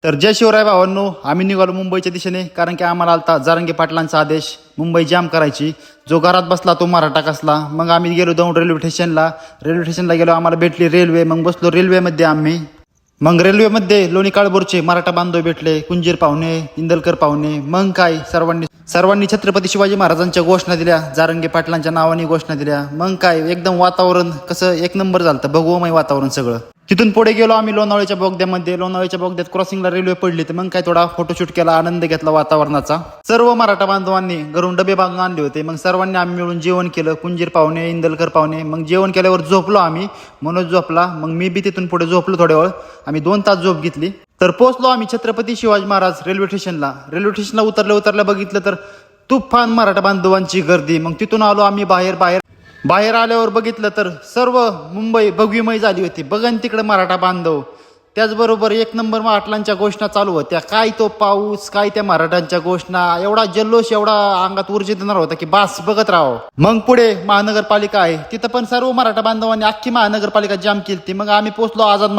तर जय शिवराय भावांनो, आम्ही निघालो मुंबईच्या दिशेने, कारण की आम्हाला आलता जारंगे पाटलांचा आदेश मुंबई जाम करायची. जो घरात बसला तो मराठा कसला. मग आम्ही गेलो जाऊन रेल्वे स्टेशनला गेलो. आम्हाला भेटली रेल्वे. मग बसलो रेल्वेमध्ये आम्ही. मग रेल्वेमध्ये लोणी काळभोरचे मराठा बांधव भेटले, कुंजीर पाहुणे, इंदलकर पाहुणे. मग काय सर्वांनी छत्रपती शिवाजी महाराजांच्या घोषणा दिल्या, जारंगे पाटलांच्या नावाने घोषणा दिल्या. मग काय एकदम वातावरण कसं एक नंबर झालं, भगवमय वातावरण सगळं. तिथून पुढे गेलो आम्ही लोणावळ्याच्या बोगद्यामध्ये. लोणावळ्याच्या बोगद्यात क्रॉसिंगला रेल्वे पडली, तर मग काय थोडा फोटोशूट केला, आनंद घेतला वातावरणाचा. सर्व मराठा बांधवांनी घरून डबे बांधून आणले होते. मग सर्वांनी आम्ही मिळून जेवण केलं, कुंजीर पाहुणे, इंदलकर पाहुणे. मग जेवण केल्यावर झोपलो आम्ही, मनोज झोपला. मग मी बी तिथून पुढे झोपलो थोड्या वेळ. आम्ही 2 तास झोप घेतली. तर पोहोचलो आम्ही छत्रपती शिवाजी महाराज रेल्वे स्टेशनला उतरल्या बघितलं तर तुफान मराठा बांधवांची गर्दी. मग तिथून आलो आम्ही बाहेर आल्यावर बघितलं तर सर्व मुंबई भगवीमय झाली होती. बघन तिकडे मराठा बांधव. त्याचबरोबर एक नंबर पाटलांच्या घोषणा चालू होत्या. काय तो पाऊस, काय त्या मराठ्यांच्या घोषणा, एवढा जल्लोष, एवढा अंगात ऊर्जा देणार होता की बास बघत राहावं. मग पुढे महानगरपालिका आहे, तिथं पण सर्व मराठा बांधवांनी अख्खी महानगरपालिका जाम केली. मग आम्ही पोहोचलो आझाद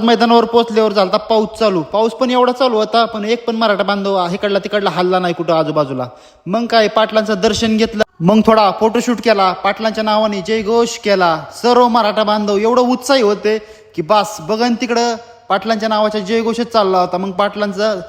मैदानावर पोहोचल्यावर झालता पाऊस पण एवढा चालू होता, पण एक पण मराठा बांधव इकडला तिकडला हल्ला नाही कुठं आजूबाजूला. मग काय पाटलांचं दर्शन घेतलं. मग थोडा फोटोशूट केला, पाटलांच्या नावाने जयघोष केला. सर्व मराठा बांधव एवढं उत्साही होते की बास बघन तिकडं पाटलांच्या नावाचा जयघोषच चालला होता. मग पाटलांचं